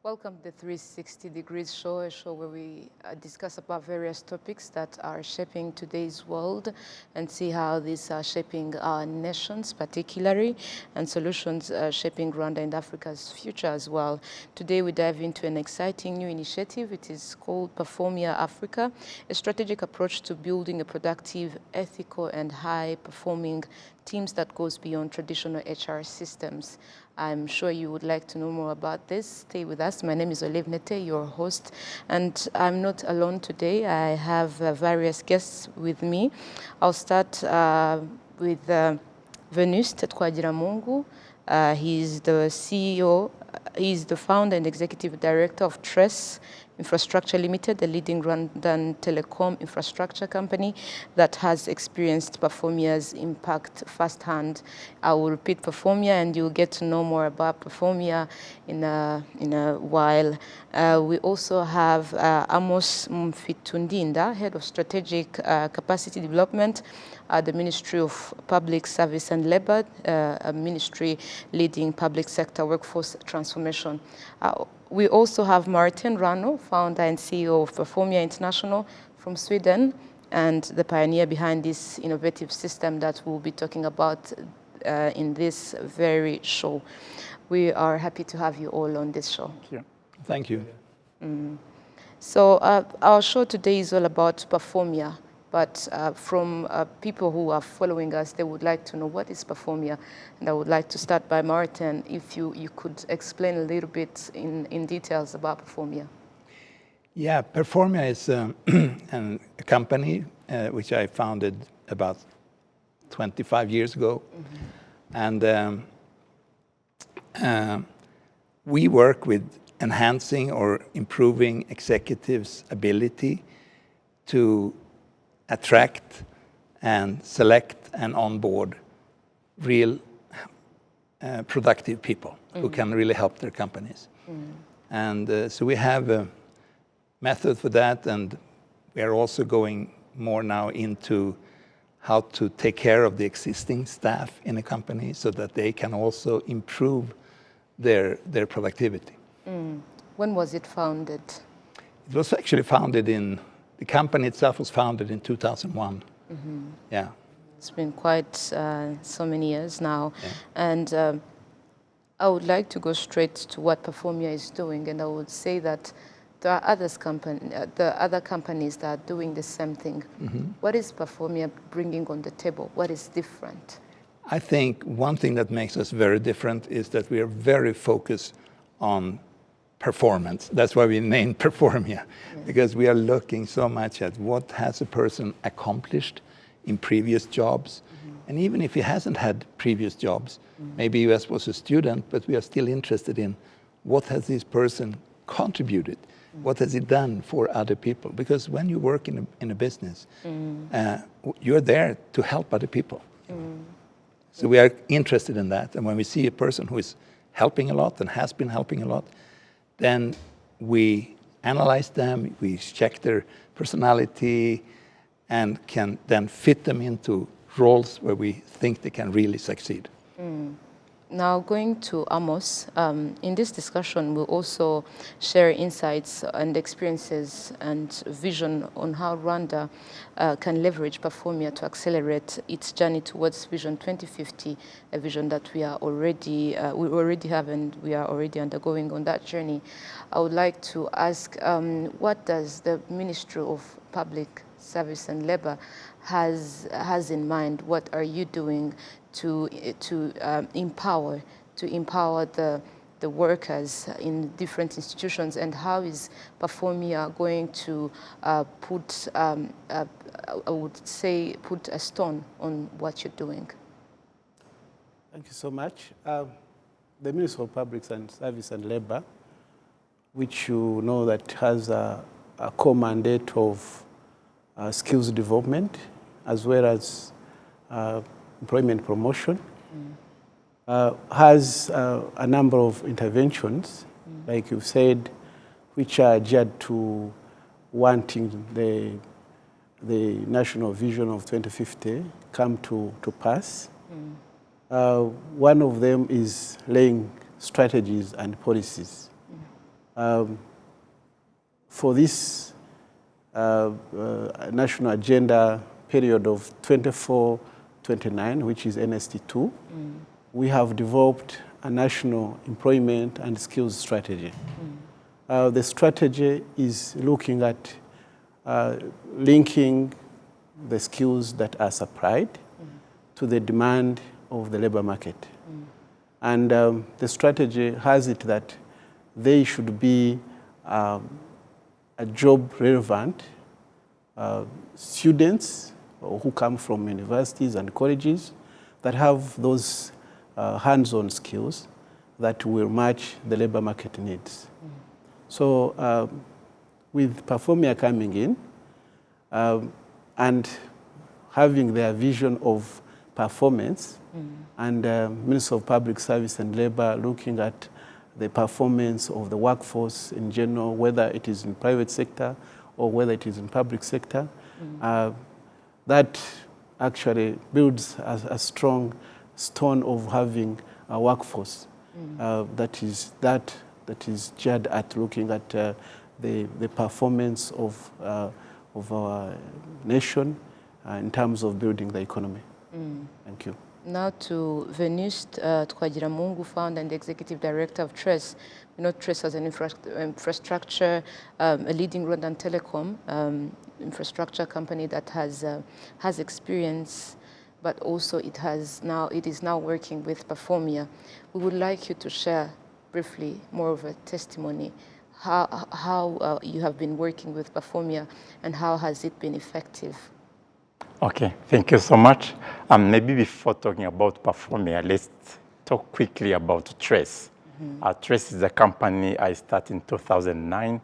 Welcome to the 360 Degrees Show, a show where we discuss about various topics that are shaping today's world and see how these are shaping our nations particularly and solutions shaping Rwanda and Africa's future as well. Today we dive into an exciting new initiative. It is called Performia Africa, a strategic approach to building a productive, ethical and high-performing teams that goes beyond traditional HR systems. I'm sure you would like to know more about this. Stay with us. My name is Olive Nete, your host, and I'm not alone today. I have various guests with me. I'll start with Venuste Twagiramungu. He's the CEO, he's the founder and executive director of Tress Infrastructure Limited, a leading Rwandan telecom infrastructure company that has experienced Performia's impact firsthand. I will repeat Performia and you'll get to know more about Performia in a while. We also have Amos Mfitundinda, Head of Strategic Capacity Development at the Ministry of Public Service and Labor, a ministry leading public sector workforce transformation. We also have Martin Rano, founder and CEO of Performia International from Sweden, and the pioneer behind this innovative system that we'll be talking about in this very show. We are happy to have you all on this show. Thank you. So our show today is all about Performia. But from people who are following us, they would like to know what is Performia. And I would like to start by Martin, if you could explain a little bit in details about Performia. Yeah, Performia is a company which I founded about 25 years ago. And we work with enhancing or improving executives' ability to attract and select and onboard real productive people who can really help their companies. And so we have a method for that, and we are also going more now into how to take care of the existing staff in a company so that they can also improve their productivity. When was it founded? It was actually founded the company itself was founded in 2001. Yeah. It's been quite so many years now. Yeah. And I would like to go straight to what Performia is doing. And I would say that there are other companies that are doing the same thing. What is Performia bringing on the table? What is different? I think one thing that makes us very different is that we are very focused on performance. That's why we named Performia, because we are looking so much at what has a person accomplished in previous jobs. And even if he hasn't had previous jobs, maybe he was a student, but we are still interested in what has this person contributed? What has he done for other people? Because when you work in a business, you're there to help other people. So we are interested in that. And when we see a person who is helping a lot and has been helping a lot, then we analyze them, we check their personality, and can then fit them into roles where we think they can really succeed. Now, going to Amos, in this discussion, we'll also share insights and experiences and vision on how Rwanda can leverage Performia to accelerate its journey towards Vision 2050, a vision that we already have and we are already undergoing on that journey. I would like to ask, what does the Ministry of Public Service and Labor has in mind? What are you doing to empower the workers in different institutions, and how is Performia going to put a stone on what you're doing? Thank you so much. The Ministry of Public Service and Labor, which you know that has a core mandate of skills development as well as employment promotion, has a number of interventions, like you said, which are geared to wanting the national vision of 2050 come to pass. One of them is laying strategies and policies For this national agenda period of 24-29, which is NST2, we have developed a national employment and skills strategy. The strategy is looking at linking the skills that are supplied to the demand of the labor market. And the strategy has it that they should be a job relevant students who come from universities and colleges that have those hands-on skills that will match the labor market needs. So with Performia coming in and having their vision of performance, and Minister of Public Service and Labor looking at the performance of the workforce in general, whether it is in private sector or whether it is in public sector, that actually builds a strong stone of having a workforce that is geared at looking at the performance of our nation in terms of building the economy. Thank you. Now to Venuste Twagiramungu, founder and executive director of TRES. We know TRES as an infrastructure, a leading Rwandan telecom infrastructure company that has experience, but also it is now working with Performia. We would like you to share briefly more of a testimony, how you have been working with Performia and how has it been effective? Okay, thank you so much. Maybe before talking about Performia, let's talk quickly about TRES. TRES is a company I started in 2009,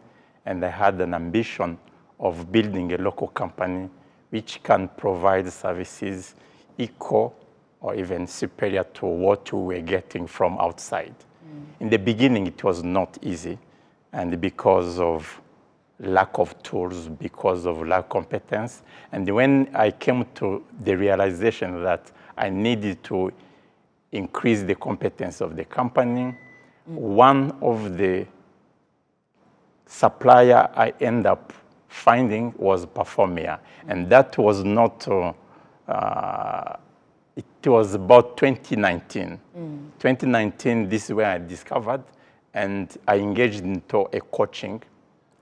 and I had an ambition of building a local company which can provide services equal or even superior to what we were getting from outside. In the beginning, it was not easy, and because of lack of tools, because of lack of competence. And when I came to the realization that I needed to increase the competence of the company, one of the supplier I ended up finding was Performia. And that was not, it was about 2019. 2019, this is where I discovered, and I engaged into a coaching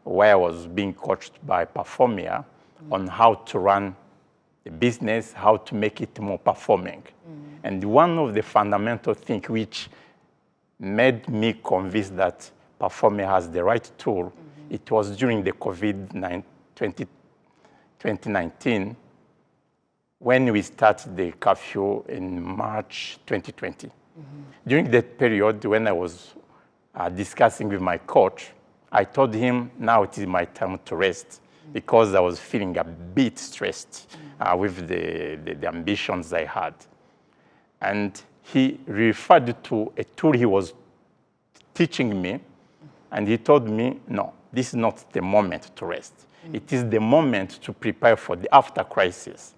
where I was being coached by Performia on how to run a business, how to make it more performing. And one of the fundamental things which made me convinced that Performia has the right tool, it was during the COVID-19 when we started the curfew in March 2020. During that period, when I was discussing with my coach, I told him, now it is my time to rest, because I was feeling a bit stressed with the ambitions I had. And he referred to a tool he was teaching me, and he told me, no, this is not the moment to rest. It is the moment to prepare for the after crisis.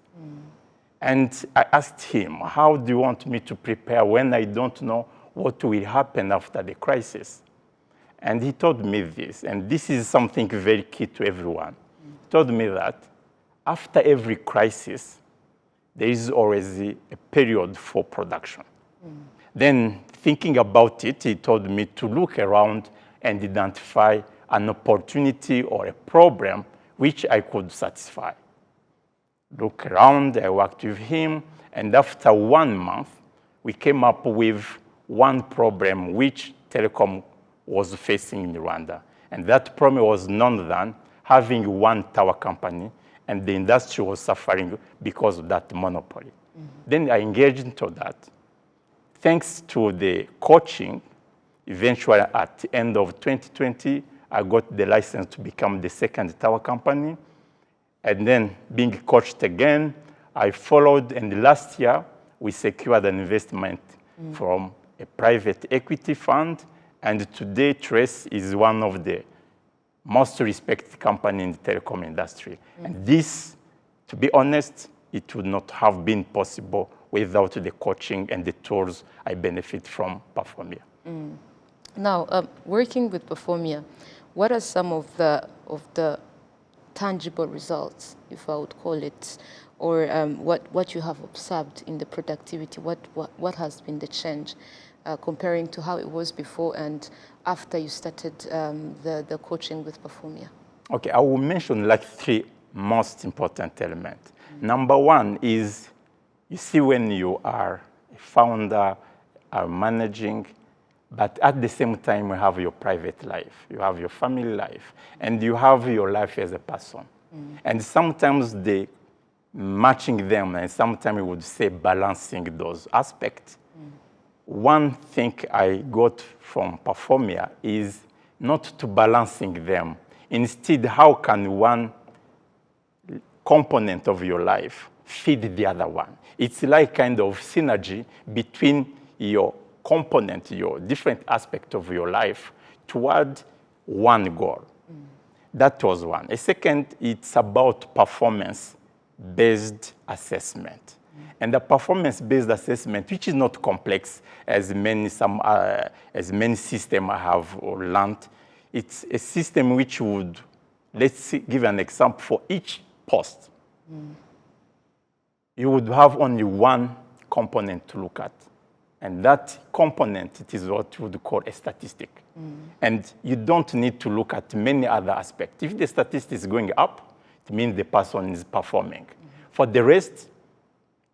And I asked him, how do you want me to prepare when I don't know what will happen after the crisis? And he told me this, and this is something very key to everyone. He told me that after every crisis, there is always a period for production. Then thinking about it, he told me to look around and identify an opportunity or a problem which I could satisfy. Look around, I worked with him, and after 1 month, we came up with one problem which telecom was facing in Rwanda. And that problem was none than having one tower company, and the industry was suffering because of that monopoly. Then I engaged into that. Thanks to the coaching, eventually at the end of 2020, I got the license to become the second tower company. And then being coached again, I followed, and last year, we secured an investment from a private equity fund. And today, TRES is one of the most respected companies in the telecom industry. And this, to be honest, it would not have been possible without the coaching and the tools I benefit from Performia. Now, working with Performia, what are some of the tangible results, if I would call it, or what you have observed in the productivity? What has been the change comparing to how it was before and after you started the coaching with Performia? Okay, I will mention like 3 most important elements. Number 1 is, you see, when you are a founder, are managing, but at the same time you have your private life, you have your family life, and you have your life as a person. And sometimes the matching them, and sometimes we would say balancing those aspects. One thing I got from Performia is not to balancing them. Instead, how can one component of your life feed the other one? It's like kind of synergy between your component, your different aspect of your life toward one goal. That was one. A second, it's about performance-based assessment. And the performance-based assessment, which is not complex as many systems I have learned, it's a system which would, give an example for each post. You would have only one component to look at. And that component, it is what you would call a statistic. And you don't need to look at many other aspects. If the statistic is going up, it means the person is performing. For the rest,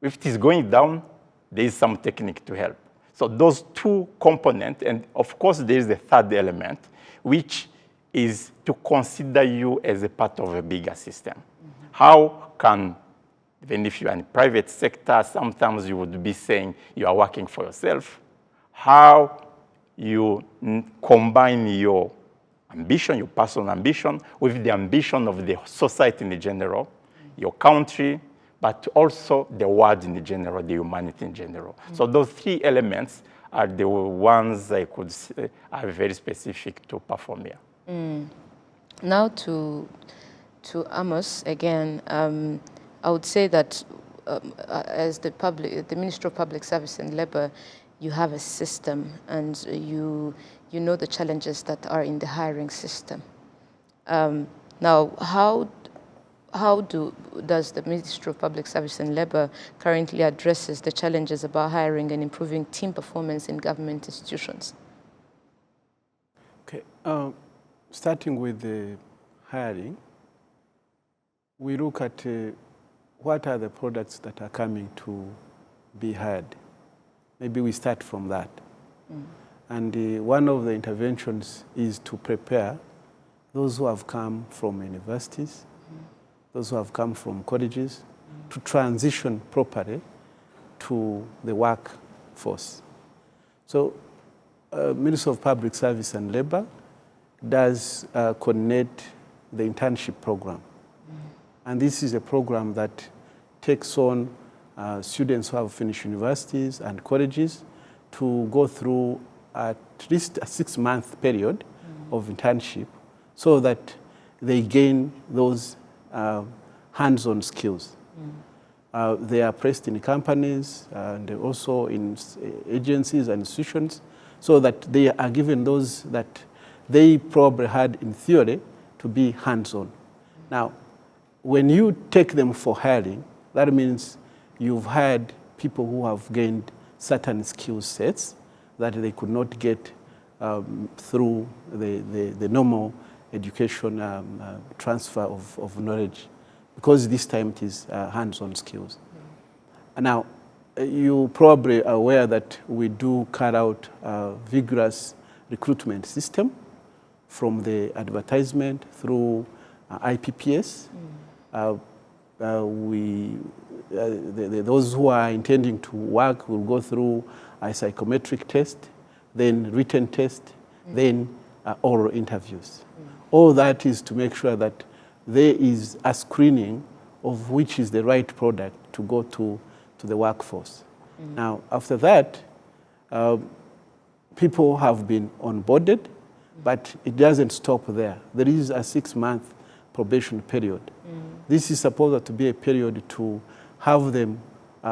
if it is going down, there is some technique to help. So those 2 components, and of course there is the third element, which is to consider you as a part of a bigger system. How can, even if you are in the private sector, sometimes you would be saying you are working for yourself, how you combine your ambition, your personal ambition, with the ambition of the society in general, your country, but also the world in general, the humanity in general. So those 3 elements are the ones I could say are very specific to Performia. Now to Amos again, I would say that as the Ministry of Public Service and Labour, you have a system, and you know the challenges that are in the hiring system. Now, how does the Ministry of Public Service and Labour currently addresses the challenges about hiring and improving team performance in government institutions? Okay, starting with the hiring, we look at what are the products that are coming to be hired. Maybe we start from that. And one of the interventions is to prepare those who have come from universities, those who have come from colleges, to transition properly to the workforce. So Ministry of Public Service and Labour does coordinate the internship program. And this is a program that takes on students who have finished universities and colleges to go through at least a 6-month period of internship so that they gain those hands-on skills. They are placed in companies and also in agencies and institutions so that they are given those that they probably had in theory to be hands-on. Now, when you take them for hiring, that means you've hired people who have gained certain skill sets that they could not get through the normal education transfer of knowledge, because this time it is hands-on skills. Now, you probably are aware that we do carry out a vigorous recruitment system from the advertisement through IPPS. Those who are intending to work will go through a psychometric test, then written test, then oral interviews. All that is to make sure that there is a screening of which is the right product to go to the workforce. Now, after that, people have been onboarded, but it doesn't stop there. There is a 6-month probation period. This is supposed to be a period to have them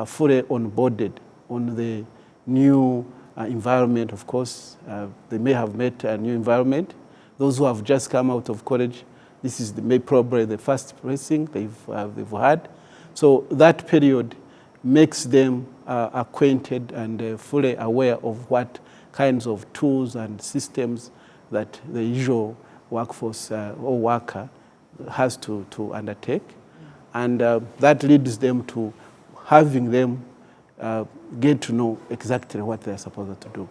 fully onboarded on the new environment, of course. They may have met a new environment. Those who have just come out of college, this is probably the first pressing they've had. So that period makes them acquainted and fully aware of what kinds of tools and systems that the usual workforce or worker has to undertake. And that leads them to having them get to know exactly what they're supposed to do.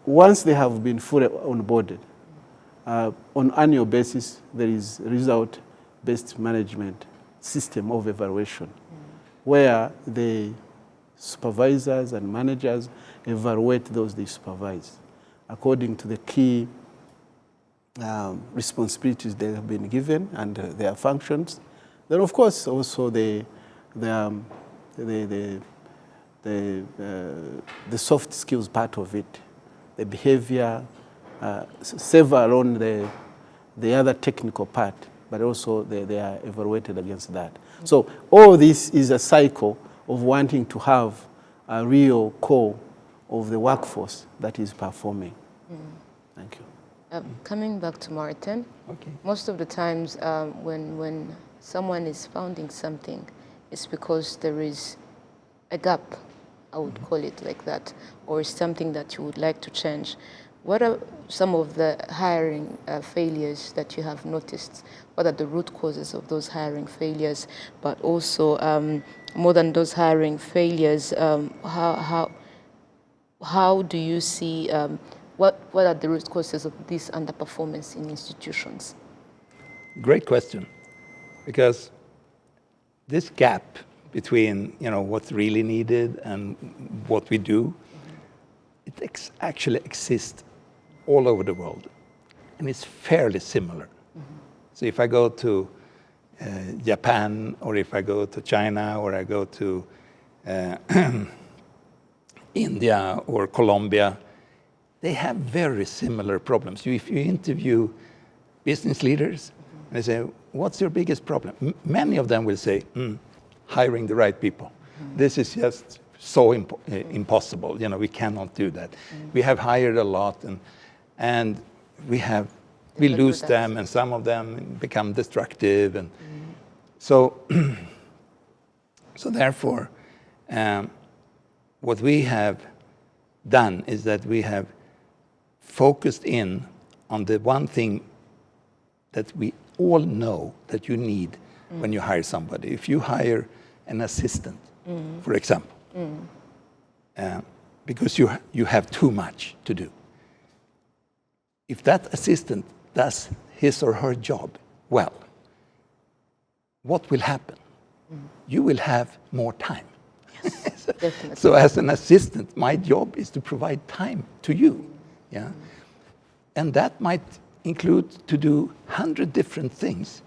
Once they have been fully onboarded, on annual basis, there is result-based management system of evaluation, where the supervisors and managers evaluate those they supervise according to the key responsibilities they have been given and their functions. Then, of course, also the soft skills part of it, the behavior, several on the other technical part, but also they are evaluated against that. So all this is a cycle of wanting to have a real core of the workforce that is performing. Thank you. Coming back to Martin, Okay. most of the times when someone is founding something, it's because there is a gap, I would call it like that, or something that you would like to change. What are some of the hiring failures that you have noticed? What are the root causes of those hiring failures? But also, more than those hiring failures, how do you see, what are the root causes of this underperformance in institutions? Great question, because this gap between what's really needed and what we do, it actually exists all over the world, and it's fairly similar. So if I go to Japan, or if I go to China, or I go to India or Colombia, they have very similar problems. If you interview business leaders, and they say, what's your biggest problem? Many of them will say, hiring the right people. This is just so impossible. We cannot do that. We have hired a lot, and we lose them, and some of them become destructive. And so therefore, what we have done is that we have focused in on the one thing that we all know that you need when you hire somebody. If you hire an assistant, for example, because you have too much to do. If that assistant does his or her job well, what will happen? You will have more time. Yes, definitely. So as an assistant, my job is to provide time to you. Yeah? And that might include to do 100 different things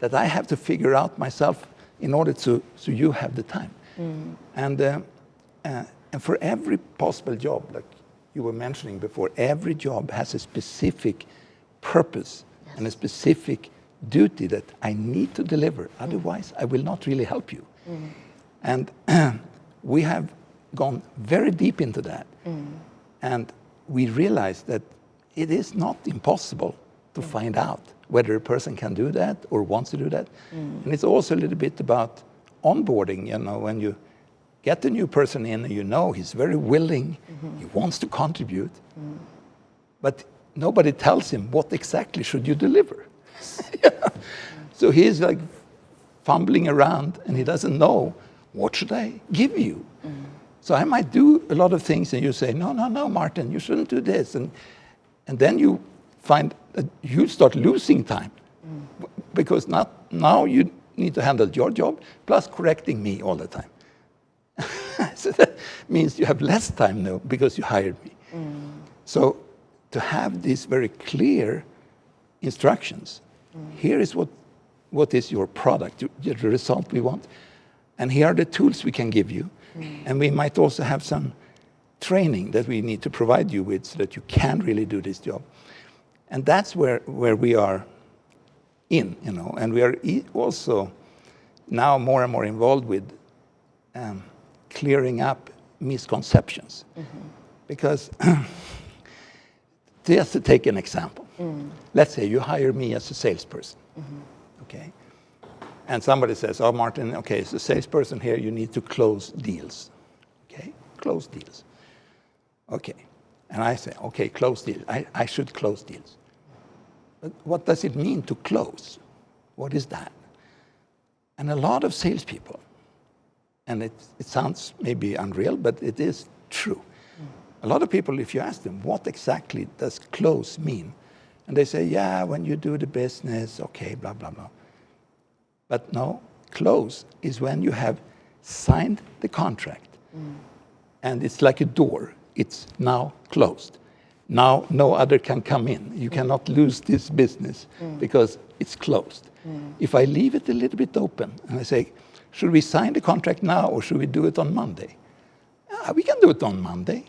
that I have to figure out myself in order so you have the time. And for every possible job, like you were mentioning before, every job has a specific purpose and a specific duty that I need to deliver. Otherwise, I will not really help you. And we have gone very deep into that. And we realized that it is not impossible to find out whether a person can do that or wants to do that. And it's also a little bit about onboarding. When you get a new person in, he's very willing, he wants to contribute, but nobody tells him what exactly should you deliver. So he's like fumbling around, and he doesn't know, what should I give you? So I might do a lot of things, and you say, no, Martin, you shouldn't do this. And then you find that you start losing time, because now you need to handle your job, plus correcting me all the time. So that means you have less time now, because you hired me. So to have these very clear instructions, here is what is your product, the result we want, and here are the tools we can give you. And we might also have some training that we need to provide you with so that you can really do this job. And that's where we are in, and we are also now more and more involved with clearing up misconceptions. Because, just to take an example, let's say you hire me as a salesperson, okay? And somebody says, oh, Martin, okay, as a salesperson here, you need to close deals, okay? Close deals. Okay. And I say, okay, close deals. I should close deals. But what does it mean to close? What is that? And a lot of salespeople, and it sounds maybe unreal, but it is true. A lot of people, if you ask them, what exactly does close mean? And they say, yeah, when you do the business, okay, blah, blah, blah. But no, close is when you have signed the contract. And it's like a door. It's now closed. Now no other can come in. You cannot lose this business because it's closed. If I leave it a little bit open and I say, should we sign the contract now or should we do it on Monday? We can do it on Monday.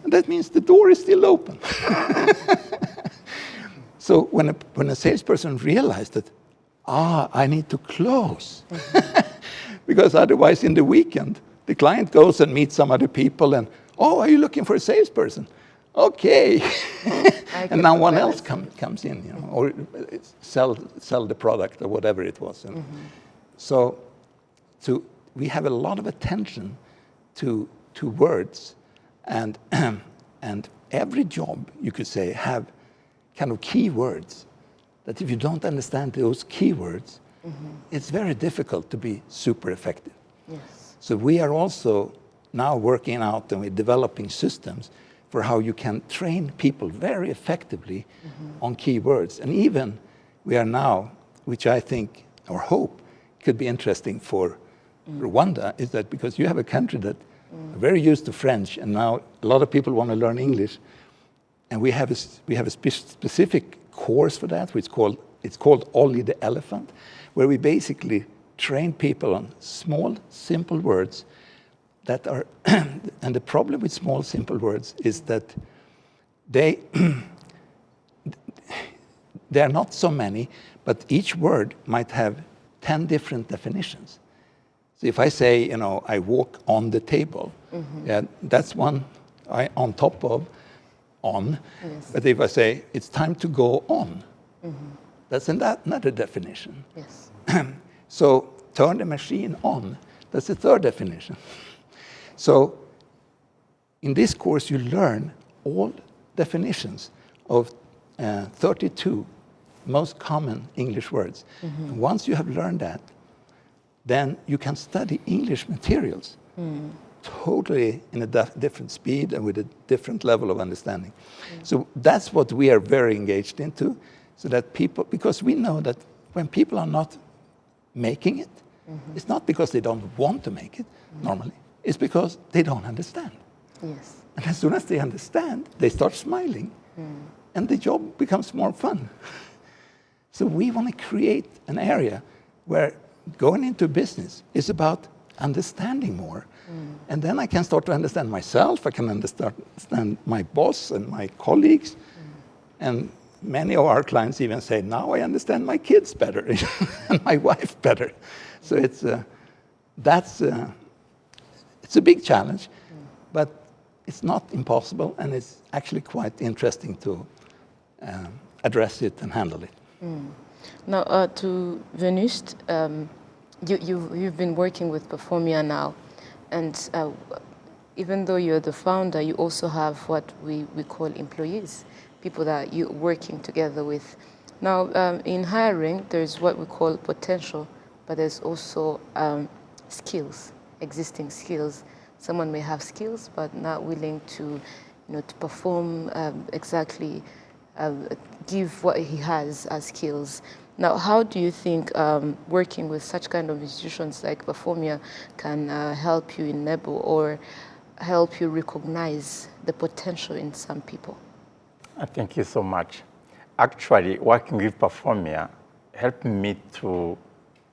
And that means the door is still open. So when a salesperson realized that, I need to close. Because otherwise in the weekend, the client goes and meets some other people and, are you looking for a salesperson? Okay. And now one else comes in, you know, or sell the product or whatever it was. And so we have a lot of attention to words, and every job, you could say, have kind of keywords that if you don't understand those keywords, it's very difficult to be super effective. Yes. So we are also now working out and we're developing systems for how you can train people very effectively on keywords. And even we are now, which I think or hope could be interesting for Rwanda, is that because you have a country that are very used to French, and now a lot of people want to learn English, and we have a specific course for that, which it's called Ollie the Elephant, where we basically train people on small, simple words that are, and the problem with small, simple words is that they are not so many, but each word might have 10 different definitions. So if I say, you know, I walk on the table, yeah, that's one on top of on. Yes. But if I say, it's time to go on, that's another definition. Yes. So turn the machine on, that's the third definition. So in this course, you learn all definitions of 32 most common English words. And once you have learned that, then you can study English materials totally in a different speed and with a different level of understanding. So that's what we are very engaged into, so that people, because we know that when people are not making it, it's not because they don't want to make it normally, it's because they don't understand. Yes. And as soon as they understand, they start smiling, and the job becomes more fun. So we want to create an area where going into business is about understanding more. And then I can start to understand myself, I can understand my boss and my colleagues. And many of our clients even say, now I understand my kids better and my wife better. So it's a big challenge, but it's not impossible, and it's actually quite interesting to address it and handle it. Now, to Venust, you've been working with Performia now, and even though you're the founder, you also have what we call employees, people that you're working together with. Now, in hiring, there's what we call potential, but there's also skills, existing skills. Someone may have skills, but not willing to, to perform exactly, give what he has as skills. Now, how do you think working with such kind of institutions like Performia can help you enable or help you recognize the potential in some people? Thank you so much. Actually, working with Performia helped me to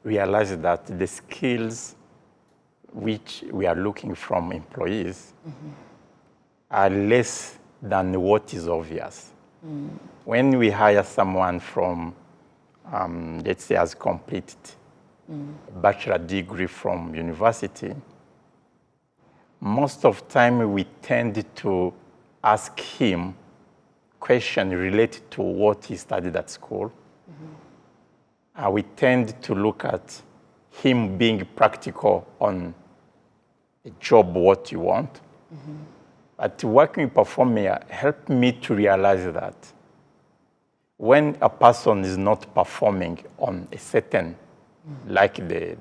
realize that the skills which we are looking from employees are less than what is obvious. When we hire someone from, let's say, has completed a bachelor degree from university, most of the time we tend to ask him questions related to what he studied at school. We tend to look at him being practical on a job, what you want. But working with Performia helped me to realize that when a person is not performing on a certain, like the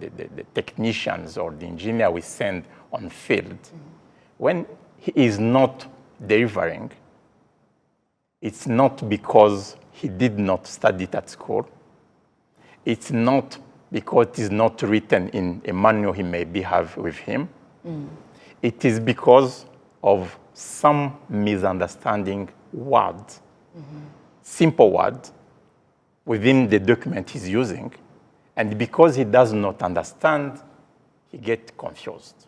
technicians or the engineer we send on field, when he is not delivering, it's not because he did not study it at school. It's not because it is not written in a manual he maybe have with him. It is because of some misunderstanding words, simple words within the document he's using. And because he does not understand, he gets confused.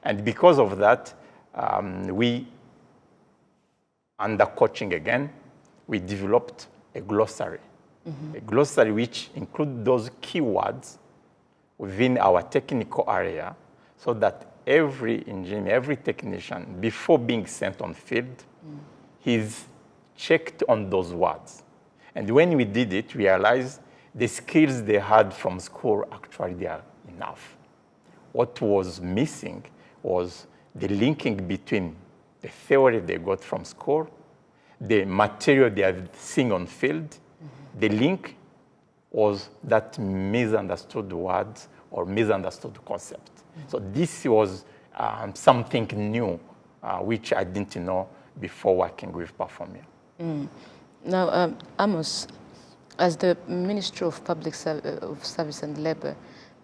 And because of that, we, under coaching again, we developed a glossary. A glossary which includes those keywords within our technical area so that every engineer, every technician, before being sent on field, he's checked on those words. And when we did it, we realized the skills they had from school actually they are enough. What was missing was the linking between the theory they got from school, the material they are seeing on field. The link was that misunderstood words or misunderstood concept. So this was something new, which I didn't know before working with Performia. Now, Amos, as the Ministry of Public Service and Labor,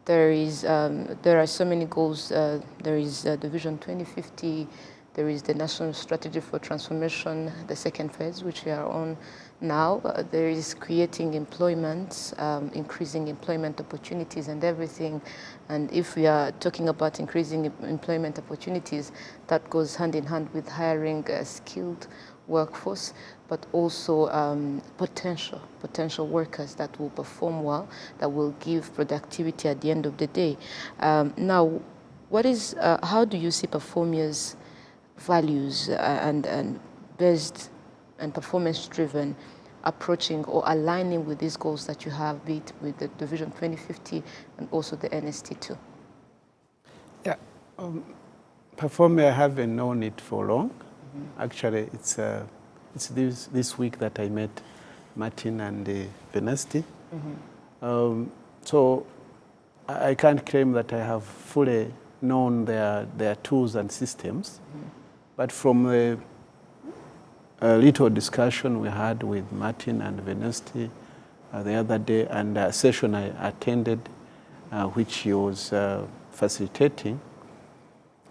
there are so many goals. There is the Vision 2050. There is the National Strategy for Transformation, the second phase, which we are on now. There is creating employment, increasing employment opportunities and everything. And if we are talking about increasing employment opportunities, that goes hand in hand with hiring a skilled workforce, but also potential workers that will perform well, that will give productivity at the end of the day. Now, how do you see Performia's values and based and performance-driven approaching or aligning with these goals that you have, be it with the Vision 2050 and also the NST2? Yeah, Performia, I haven't known it for long. Actually, it's this week that I met Martin and Venesti. So I can't claim that I have fully known their tools and systems, but from a little discussion we had with Martin and Venesti the other day, and a session I attended, which he was facilitating,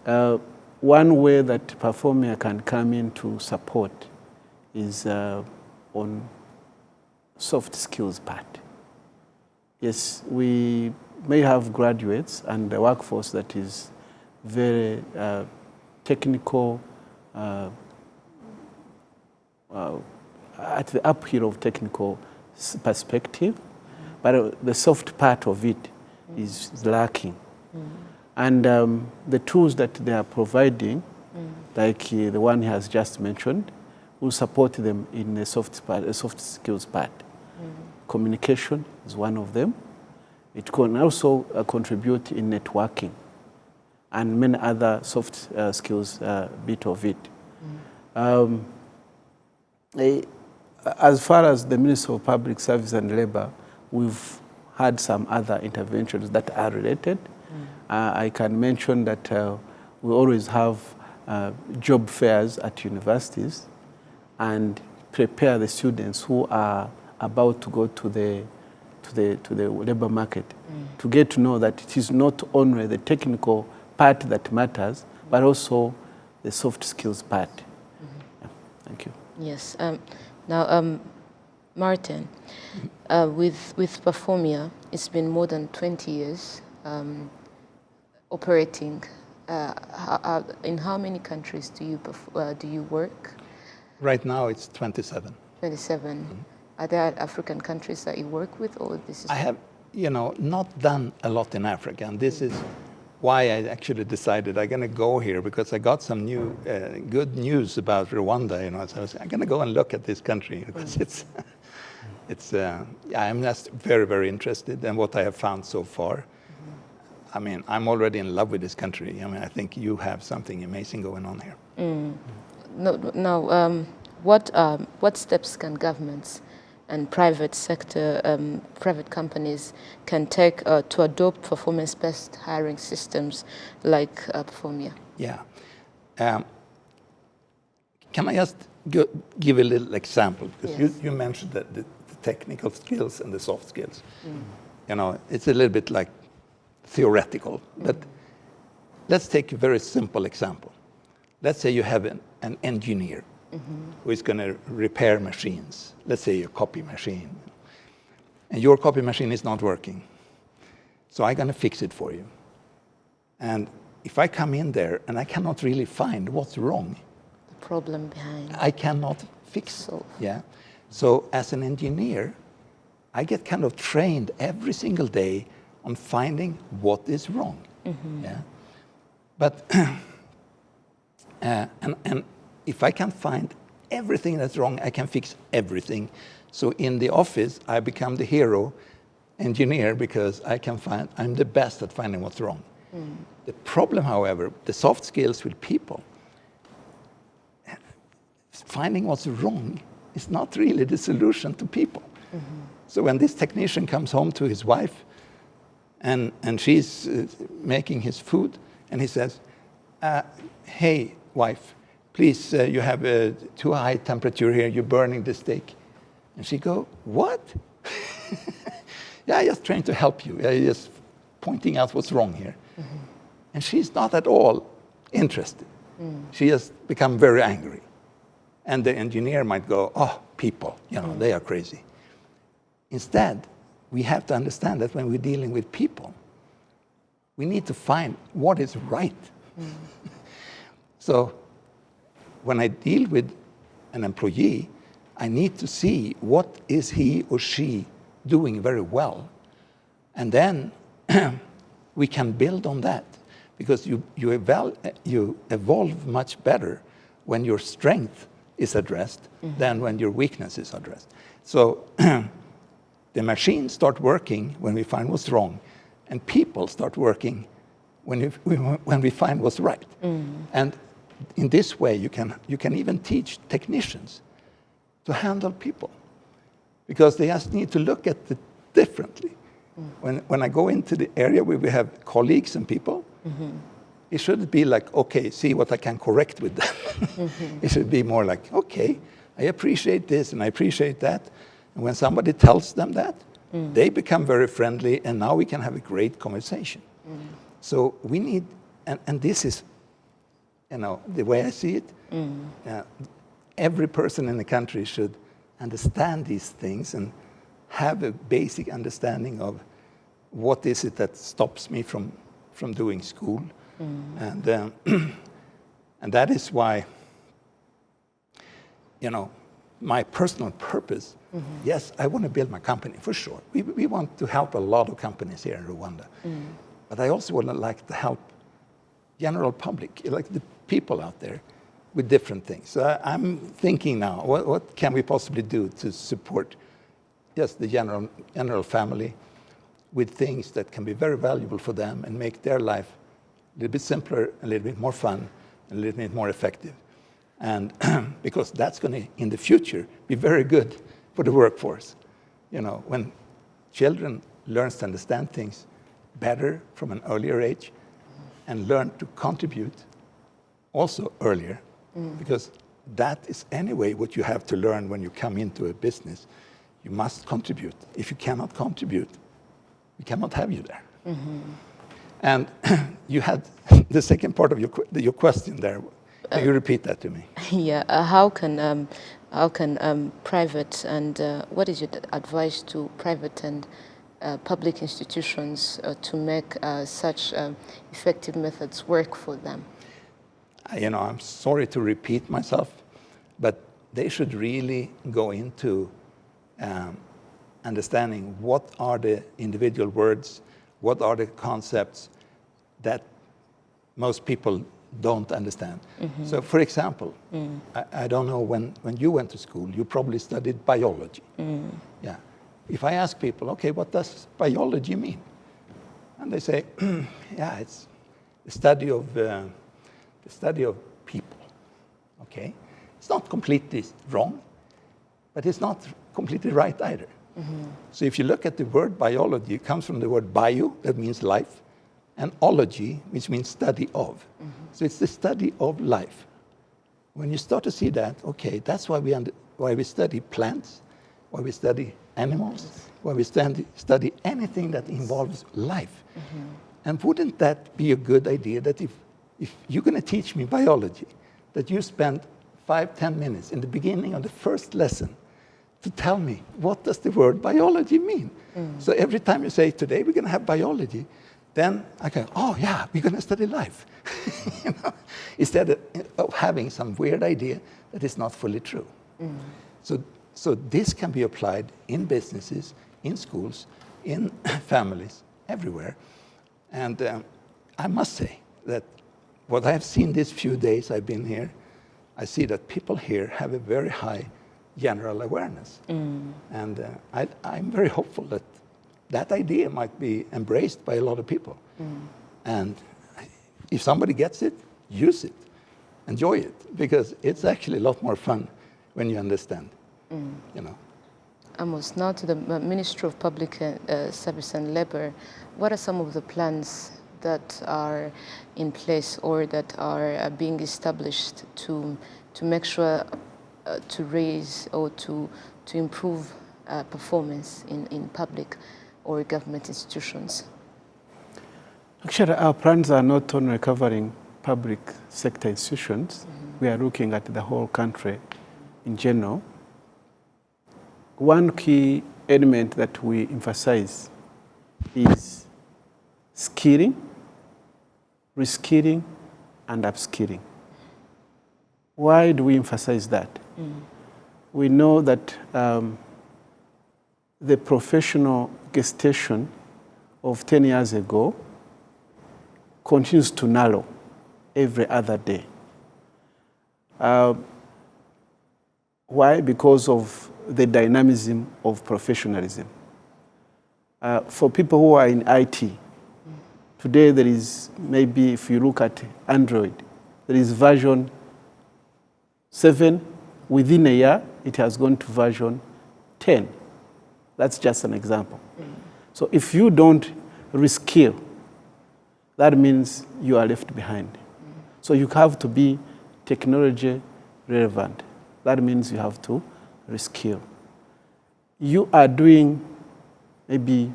one way that Performia can come in to support is on soft skills part. Yes, we may have graduates and the workforce that is very technical, at the uphill of technical perspective, but the soft part of it is lacking. And the tools that they are providing, like the one he has just mentioned, will support them in the soft skills part. Communication is one of them. It can also contribute in networking and many other soft skills bit of it. As far as the Ministry of Public Service and Labor, we've had some other interventions that are related. I can mention that we always have job fairs at universities and prepare the students who are about to go to the labor market to get to know that it is not only the technical part that matters, but also the soft skills part. Yeah, thank you. Yes. Now, Martin, with Performia, it's been more than 20 years operating. In how many countries do you work? Right now, it's 27. 27. Are there African countries that you work with, or this is? I have, not done a lot in Africa, and this is why I actually decided I'm going to go here, because I got some new good news about Rwanda. You know, so I'm going to go and look at this country because I'm just very, very interested in what I have found so far. I mean, I'm already in love with this country. I mean, I think you have something amazing going on here. What steps can governments and private sector, private companies can take to adopt performance-based hiring systems like Performia? Yeah. Can I just give a little example? Because Yes. you mentioned that the technical skills and the soft skills. You know, it's a little bit like theoretical. But let's take a very simple example. Let's say you have an engineer who is going to repair machines. Let's say a copy machine. And your copy machine is not working. So I'm going to fix it for you. And if I come in there and I cannot really find what's wrong, The problem behind. I cannot fix it. Yeah. So as an engineer, I get kind of trained every single day on finding what is wrong. Yeah. But and if I can find everything that's wrong, I can fix everything. So in the office, I become the hero engineer because I'm the best at finding what's wrong. The problem, however, the soft skills with people, finding what's wrong is not really the solution to people. So when this technician comes home to his wife and she's making his food, and he says, hey, wife, please, you have too high temperature here, you're burning the steak. And she go, what? Yeah, I'm just trying to help you. I'm just pointing out what's wrong here. And she's not at all interested. She has become very angry. And the engineer might go, oh, people, you know, they are crazy. Instead, we have to understand that when we're dealing with people, we need to find what is right. So when I deal with an employee, I need to see what is he or she doing very well. And then we can build on that, because you evolve much better when your strength is addressed than when your weakness is addressed. So the machines start working when we find what's wrong, and people start working when we find what's right. And in this way, you can even teach technicians to handle people, because they just need to look at it differently. When I go into the area where we have colleagues and people, it shouldn't be like, okay, see what I can correct with them. It should be more like, okay, I appreciate this and I appreciate that. And when somebody tells them that, they become very friendly, and now we can have a great conversation. So we need, and this is, you know, the way I see it, every person in the country should understand these things and have a basic understanding of what is it that stops me from doing school. And that is why, you know, my personal purpose, yes, I want to build my company, for sure. We want to help a lot of companies here in Rwanda. But I also would like to help general public, like the people out there, with different things. So I'm thinking now, what can we possibly do to support just the general family with things that can be very valuable for them and make their life a little bit simpler, a little bit more fun, and a little bit more effective. And because that's going to, in the future, be very good for the workforce. You know, when children learn to understand things better from an earlier age and learn to contribute also earlier, because that is anyway what you have to learn when you come into a business. You must contribute. If you cannot contribute, we cannot have you there. And you had the second part of your question there. Can you repeat that to me? Yeah, how can private and what is your advice to private and public institutions to make such effective methods work for them? You know, I'm sorry to repeat myself, but they should really go into understanding what are the individual words, what are the concepts that most people don't understand. So for example, I don't know, when you went to school, you probably studied biology. Yeah. If I ask people, okay, what does biology mean? And they say, yeah, it's the study of people. Okay? It's not completely wrong, but it's not completely right either. So if you look at the word biology, it comes from the word bio, that means life, and ology, which means study of. So it's the study of life. When you start to see that, okay, that's why we study plants, why we study animals, why we study anything that involves life. And wouldn't that be a good idea that if you're going to teach me biology, that you spend 5-10 minutes in the beginning of the first lesson to tell me, what does the word biology mean? So every time you say, today we're going to have biology, then I go, oh yeah, we're going to study life. You know? Instead of having some weird idea that is not fully true. So this can be applied in businesses, in schools, in families, everywhere. And I must say that what I've seen these few days I've been here, I see that people here have a very high general awareness. And I'm very hopeful that that idea might be embraced by a lot of people. And if somebody gets it, use it, enjoy it, because it's actually a lot more fun when you understand, you know. Amos, now to the Ministry of Public Service and Labor, what are some of the plans that are in place or that are being established to make sure to raise or to improve performance in public or government institutions? Actually, our plans are not only covering public sector institutions. We are looking at the whole country in general. One key element that we emphasize is skilling, reskilling, and upskilling. Why do we emphasize that? We know that the professional gestation of 10 years ago continues to narrow every other day. Why? Because of the dynamism of professionalism. For people who are in IT, today there is, maybe if you look at Android, there is version 7. Within a year, it has gone to version 10. That's just an example. So if you don't reskill, that means you are left behind. So you have to be technology relevant. That means you have to reskill. You are doing maybe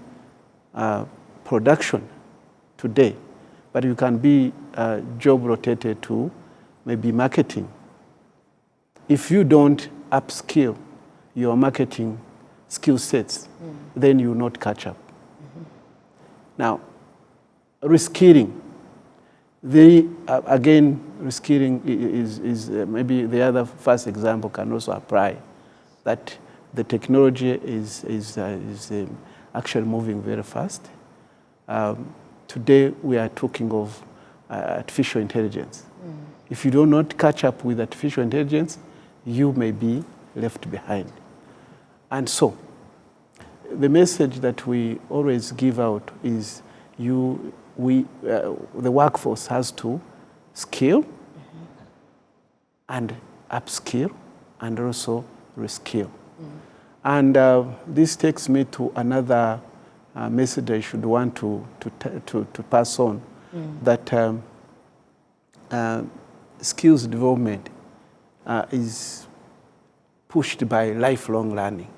production today, but you can be job rotated to maybe marketing. If you don't upskill your marketing skill sets, then you will not catch up. Now, reskilling. Again, reskilling is maybe the other first example can also apply, that the technology is actually moving very fast. Today, we are talking of artificial intelligence. If you do not catch up with artificial intelligence, you may be left behind. And so, the message that we always give out is the workforce has to skill and upskill and also reskill. And this takes me to another message I should want to pass on, that skills development is pushed by lifelong learning.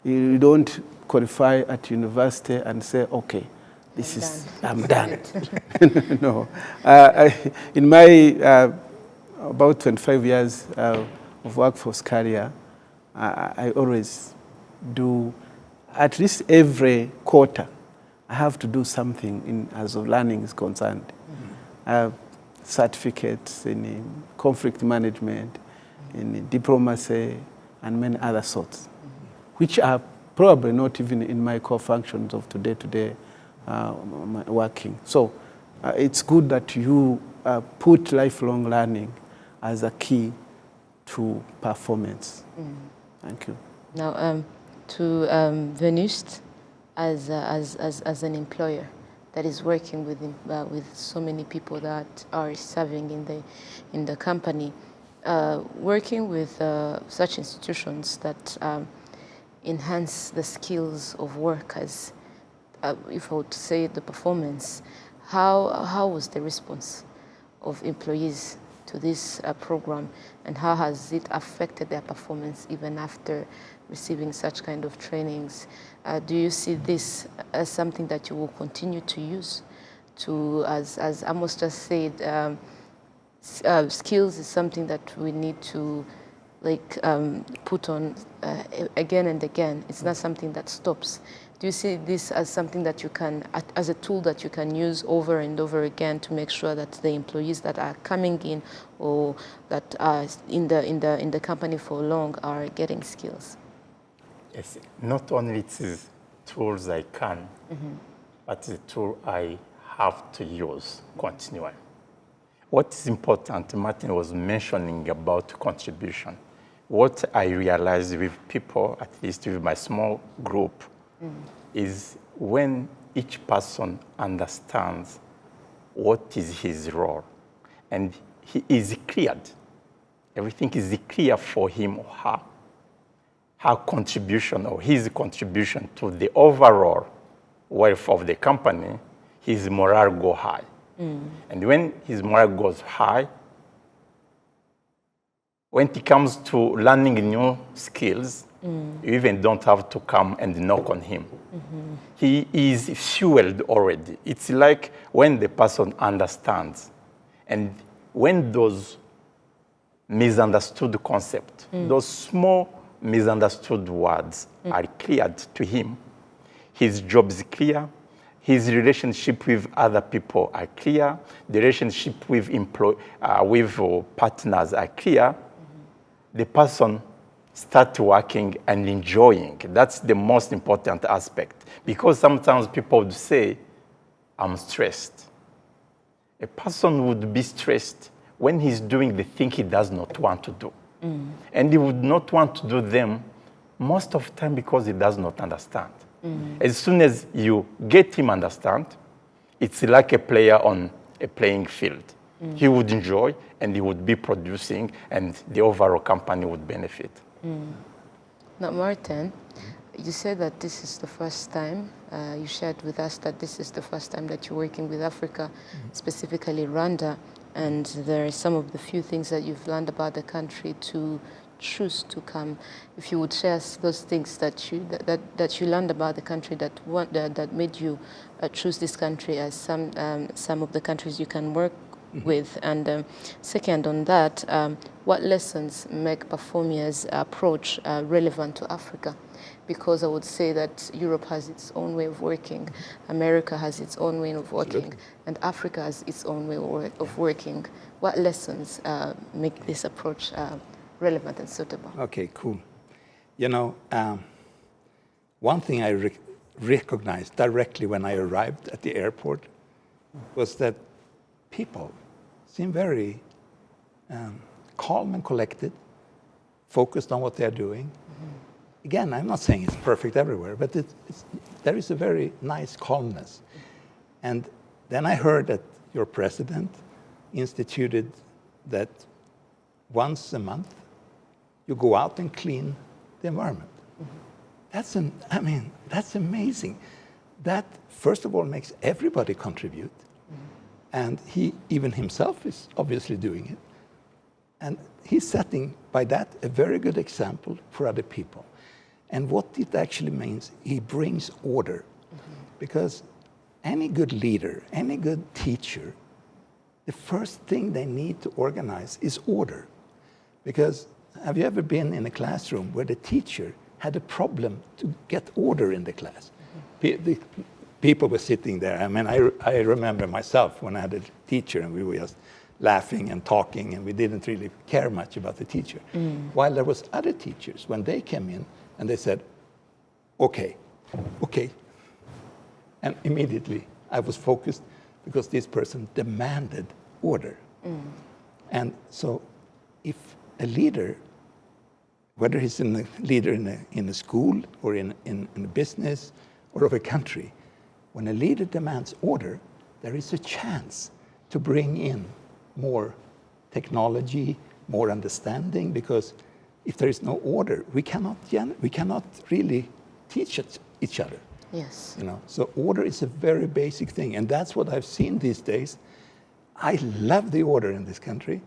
You don't qualify at university and say, okay, I'm done. No. In my about 25 years of workforce career, I always do, at least every quarter, I have to do something as of learning is concerned. Certificates in conflict management, in diplomacy, and many other sorts, which are probably not even in my core functions of day-to-day working. So it's good that you put lifelong learning as a key to performance. Thank you. Now, to Venust, as an employer that is working with so many people that are serving in the company, working with such institutions that enhance the skills of workers, if I would say the performance, how was the response of employees to this program, and how has it affected their performance even after receiving such kind of trainings? Do you see this as something that you will continue to use to, as Amos just said, skills is something that we need to put on again and again. It's not something that stops. Do you see this as something that you can, as a tool that you can use over and over again to make sure that the employees that are coming in or that are in the company for long are getting skills? Yes, not only it is tools I can, but it's a tool I have to use continually. What is important, Martin was mentioning about contribution. What I realized with people, at least with my small group, is when each person understands what is his role and he is cleared, everything is clear for him or her contribution or his contribution to the overall wealth of the company, his morale goes high. And when his morale goes high, when it comes to learning new skills, you even don't have to come and knock on him. He is fueled already. It's like when the person understands, and when those misunderstood concepts, those small misunderstood words are cleared to him, his job is clear, his relationship with other people are clear, the relationship with partners are clear, the person starts working and enjoying. That's the most important aspect. Because sometimes people would say, I'm stressed. A person would be stressed when he's doing the thing he does not want to do. And he would not want to do them most of the time because he does not understand. As soon as you get him understand, it's like a player on a playing field. He would enjoy and he would be producing and the overall company would benefit. Now, Martin, you said that this is the first time, you shared with us that this is the first time that you're working with Africa, specifically Rwanda, and there are some of the few things that you've learned about the country to choose to come. If you would share those things that you learned about the country that made you choose this country as some of the countries you can work with. And second on that, what lessons make Performia's approach relevant to Africa? Because I would say that Europe has its own way of working, America has its own way of working, and Africa has its own way of working. What lessons make this approach relevant and suitable? Okay, cool. You know, one thing I recognized directly when I arrived at the airport was that people seem very calm and collected, focused on what they're doing. Again, I'm not saying it's perfect everywhere, but there is a very nice calmness. And then I heard that your president instituted that once a month you go out and clean the environment. That's amazing. That, first of all, makes everybody contribute. And he, even himself, is obviously doing it. And he's setting, by that, a very good example for other people. And what it actually means, he brings order. Because any good leader, any good teacher, the first thing they need to organize is order. Because have you ever been in a classroom where the teacher had a problem to get order in the class? The people were sitting there. I mean, I remember myself when I had a teacher and we were just laughing and talking and we didn't really care much about the teacher. While there was other teachers, when they came in and they said, okay. And immediately I was focused because this person demanded order. And so if a leader, whether he's a leader in a school or in a business or of a country, when a leader demands order, there is a chance to bring in more technology, more understanding, because if there is no order, we cannot really teach each other. Yes. You know, so order is a very basic thing, and that's what I've seen these days. I love the order in this country.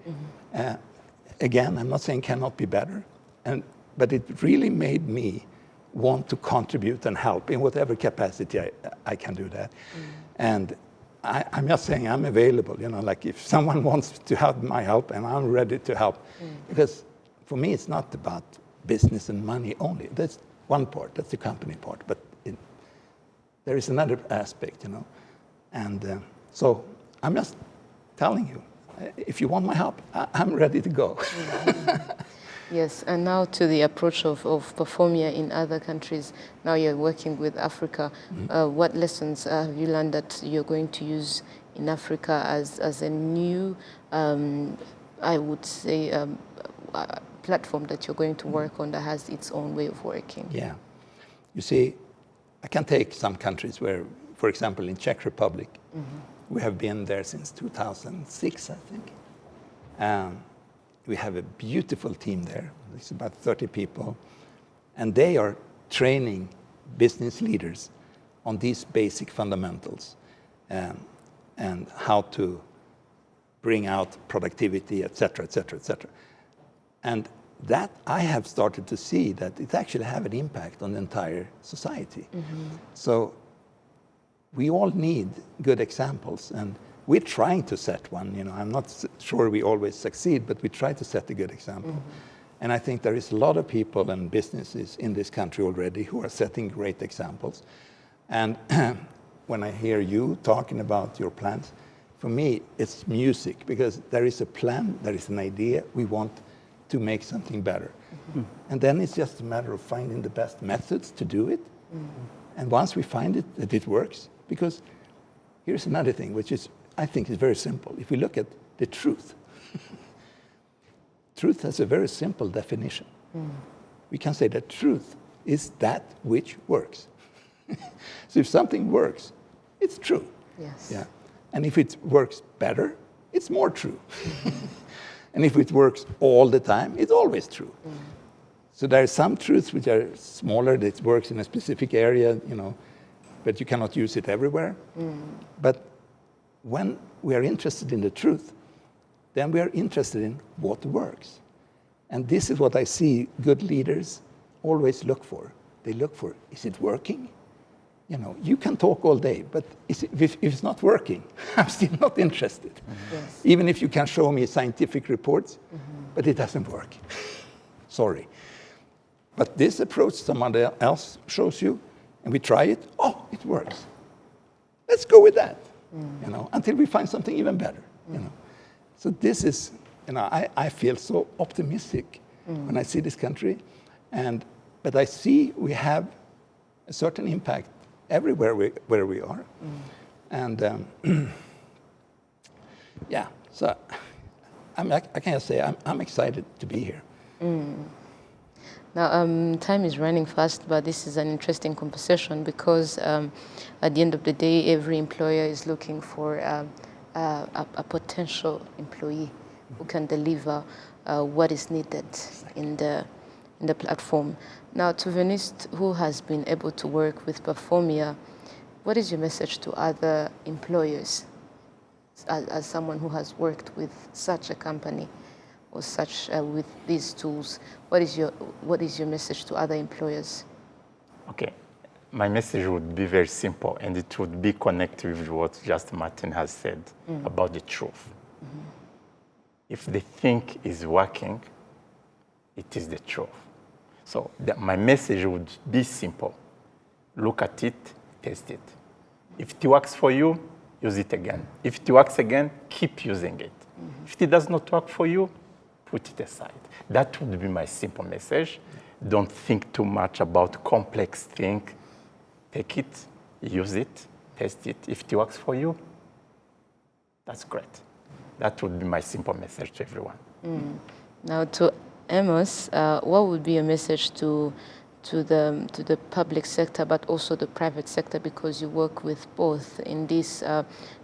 Again, I'm not saying cannot be better, but it really made me want to contribute and help in whatever capacity I can do that. And I'm just saying I'm available, you know, like if someone wants to have my help, and I'm ready to help. Because for me, it's not about business and money only. That's one part, that's the company part. But there is another aspect, you know. And so I'm just telling you, if you want my help, I'm ready to go. Yes, and now to the approach of Performia in other countries. Now you're working with Africa. What lessons have you learned that you're going to use in Africa as a new, I would say, platform that you're going to work on that has its own way of working? Yeah. You see, I can take some countries where, for example, in Czech Republic, we have been there since 2006, I think. We have a beautiful team there. It's about 30 people. And they are training business leaders on these basic fundamentals and how to bring out productivity, et cetera, et cetera, et cetera. And that I have started to see that it actually have an impact on the entire society. So we all need good examples, and we're trying to set one. You know, I'm not sure we always succeed, but we try to set a good example. And I think there is a lot of people and businesses in this country already who are setting great examples. And when I hear you talking about your plans, for me, it's music, because there is a plan, there is an idea, we want to make something better. And then it's just a matter of finding the best methods to do it. And once we find it, that it works, because here's another thing, which is, I think is very simple. If we look at the truth, truth has a very simple definition. We can say that truth is that which works. So if something works, it's true. Yes. Yeah. And if it works better, it's more true. And if it works all the time, it's always true. So there are some truths which are smaller, that works in a specific area, you know, but you cannot use it everywhere. But when we are interested in the truth, then we are interested in what works. And this is what I see good leaders always look for. They look for, is it working? You know, you can talk all day, but if it's not working, I'm still not interested. Yes. Even if you can show me scientific reports, but it doesn't work. Sorry. But this approach someone else shows you, and we try it, oh, it works. Let's go with that, you know, until we find something even better, you know. So this is, you know, I feel so optimistic when I see this country, but I see we have a certain impact everywhere where we are. And yeah, so I can just say I'm excited to be here. Now, time is running fast, but this is an interesting conversation because at the end of the day, every employer is looking for a potential employee who can deliver what is needed in the platform. Now, to Venice, who has been able to work with Performia, what is your message to other employers as someone who has worked with such a company or such with these tools? What is your message to other employers? Okay, my message would be very simple, and it would be connected with what just Martin has said about the truth. If the thing is working, it is the truth. So my message would be simple. Look at it, test it. If it works for you, use it again. If it works again, keep using it. If it does not work for you, put it aside. That would be my simple message. Don't think too much about complex things. Take it, use it, test it. If it works for you, that's great. That would be my simple message to everyone. Now, to Amos, what would be a message to the public sector, but also the private sector, because you work with both in this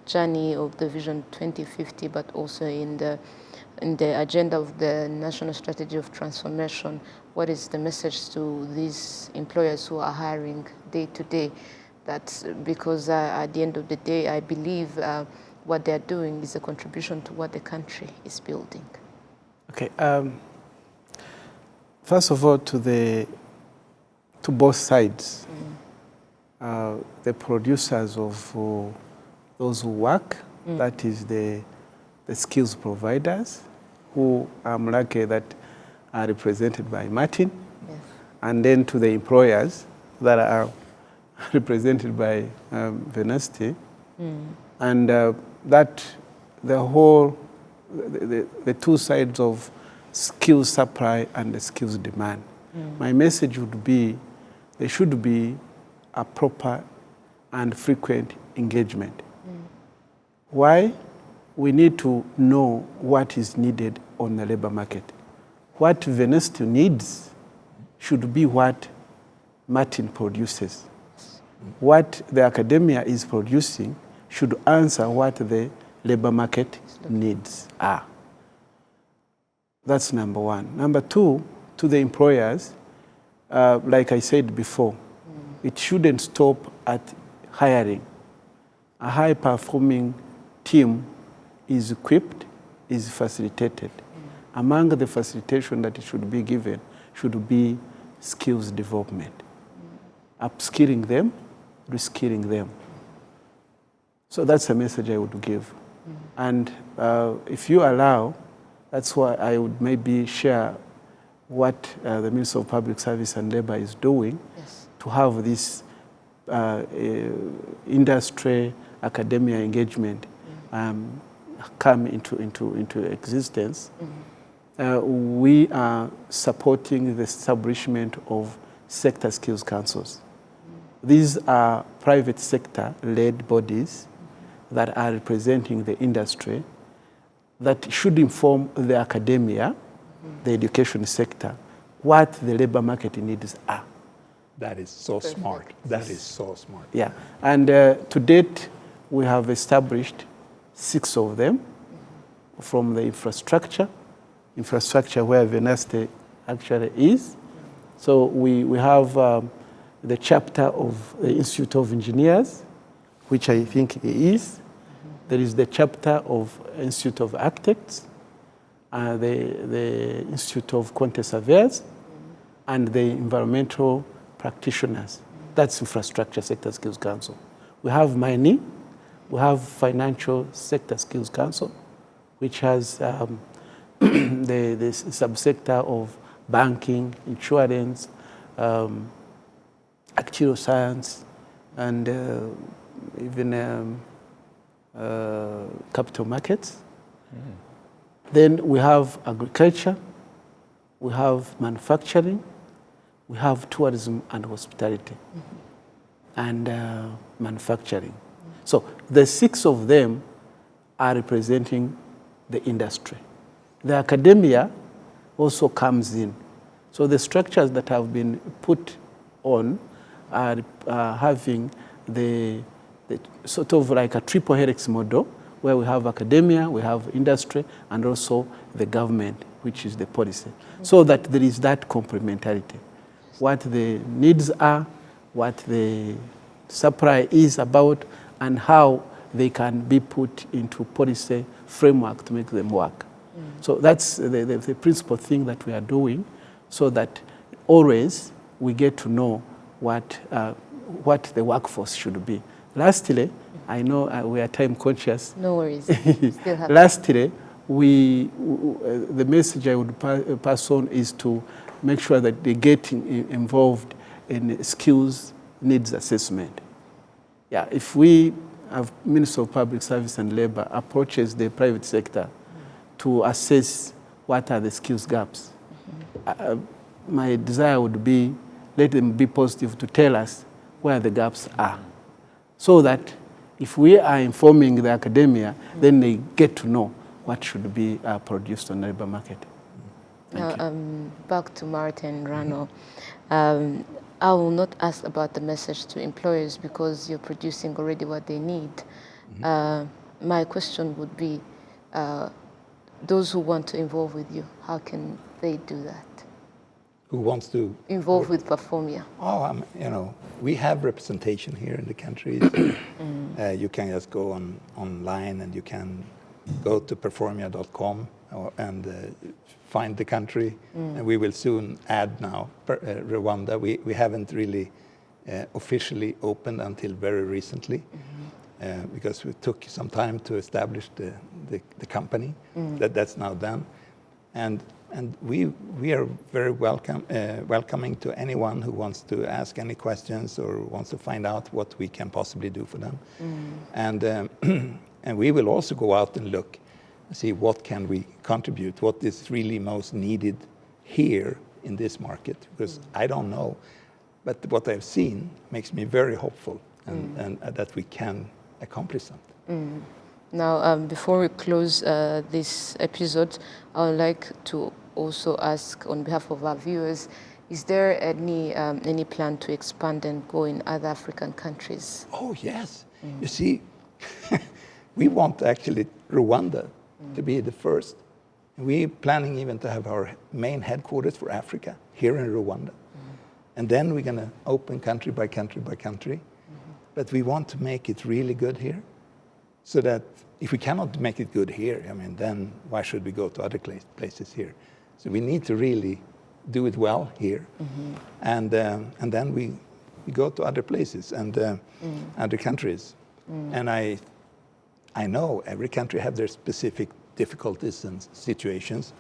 journey of the Vision 2050, but also in the agenda of the National Strategy of Transformation? What is the message to these employers who are hiring day to day? That because at the end of the day, I believe what they're doing is a contribution to what the country is building. Okay. First of all, to both sides, the producers of those who work, that is the skills providers, who I'm lucky that are represented by Martin, Yes. and then to the employers that are represented by Venasti, and that the whole, the two sides of skills supply and the skills demand. My message would be, there should be a proper and frequent engagement. Why? We need to know what is needed on the labor market. What Venasti needs should be what Martin produces. What the academia is producing should answer what the labor market needs are. That's number one. Number two, to the employers, like I said before, it shouldn't stop at hiring. A high-performing team is equipped, is facilitated. Among the facilitation that it should be given should be skills development. Upskilling them, reskilling them. So that's a message I would give. And if you allow, that's why I would maybe share what the Minister of Public Service and Labor is doing, Yes. to have this industry, academia engagement come into existence. We are supporting the establishment of sector skills councils. These are private sector-led bodies that are representing the industry, that should inform the academia, the education sector, what the labor market needs are. That is so smart. That is so smart. Yeah, and to date, we have established 6 of them from the infrastructure where Venasti actually is. So we have the chapter of the Institute of Engineers, which I think is. There is the chapter of Institute of Architects, the Institute of Quantity Surveyors, and the Environmental Practitioners. That's Infrastructure Sector Skills Council. We have mining, we have Financial Sector Skills Council, which has the subsector of banking, insurance, actuarial science, and even capital markets. Then we have agriculture, we have manufacturing, we have tourism and hospitality, and manufacturing. So the 6 of them are representing the industry. The academia also comes in. So the structures that have been put on are having the sort of like a triple helix model, where we have academia, we have industry, and also the government, which is the policy. So that there is that complementarity. What the needs are, what the supply is about, and how they can be put into policy framework to make them work. So that's the principal thing that we are doing, so that always we get to know what the workforce should be. Lastly, I know we are time conscious. No worries. Still have Lastly, the message I would pass on is to make sure that they get involved in skills needs assessment. Yeah, if we have Minister of Public Service and Labor approaches the private sector to assess what are the skills gaps, my desire would be, let them be positive to tell us where the gaps are, so that if we are informing the academia, then they get to know what should be produced on the labor market. Back to Martin Rano. I will not ask about the message to employers because you're producing already what they need. My question would be, those who want to involve with you, how can they do that? Who wants to involve with Performia? Oh, you know, we have representation here in the country. You can just go online and you can go to performia.com and find the country. And we will soon add now Rwanda. We haven't really officially opened until very recently because we took some time to establish the company. That's now done. And we are very welcoming to anyone who wants to ask any questions or wants to find out what we can possibly do for them. And we will also go out and look, see what can we contribute, what is really most needed here in this market, because I don't know, but what I've seen makes me very hopeful and that we can accomplish something. Now, before we close this episode, I would like to also ask on behalf of our viewers, is there any plan to expand and go in other African countries? Oh, yes. You see, we want actually Rwanda to be the first. We're planning even to have our main headquarters for Africa here in Rwanda. And then we're going to open country by country by country. But we want to make it really good here, so that if we cannot make it good here, I mean, then why should we go to other places here? So we need to really do it well here. And then we go to other places and other countries. And I know every country have their specific difficulties and situations.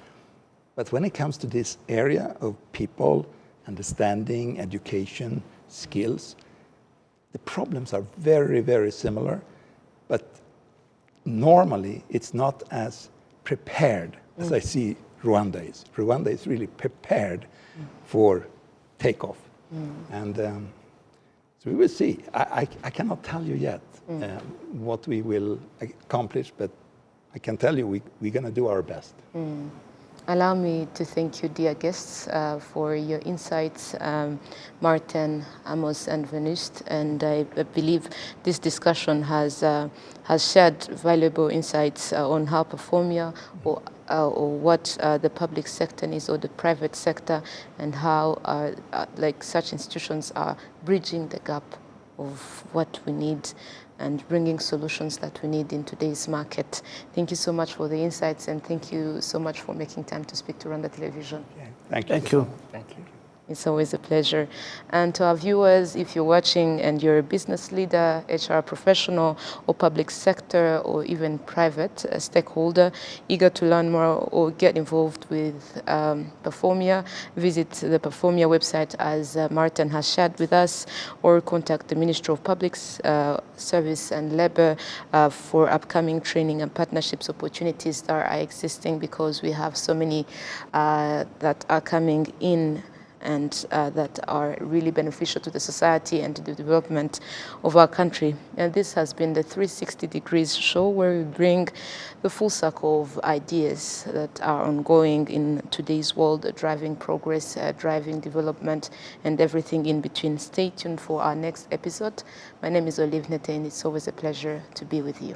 But when it comes to this area of people, understanding, education, skills, the problems are very, very similar. But normally, it's not as prepared as I see Rwanda is. Rwanda is really prepared for takeoff. And so we will see. I cannot tell you yet what we will accomplish, but I can tell you we're going to do our best. Allow me to thank you, dear guests, for your insights, Martin, Amos, and Venuste. And I believe this discussion has shared valuable insights on how Performia or what the public sector needs or the private sector, and how like such institutions are bridging the gap of what we need and bringing solutions that we need in today's market. Thank you so much for the insights, and thank you so much for making time to speak to Rwanda Television. Okay. Thank you. Thank you. Thank you. It's always a pleasure. And to our viewers, if you're watching and you're a business leader, HR professional, or public sector, or even private stakeholder, eager to learn more or get involved with Performia, visit the Performia website as Martin has shared with us, or contact the Ministry of Public Service and Labor for upcoming training and partnerships opportunities that are existing, because we have so many that are coming in and that are really beneficial to the society and to the development of our country. And this has been the 360 Degrees show, where we bring the full circle of ideas that are ongoing in today's world, driving progress, driving development, and everything in between. Stay tuned for our next episode. My name is Olive Nete, and it's always a pleasure to be with you.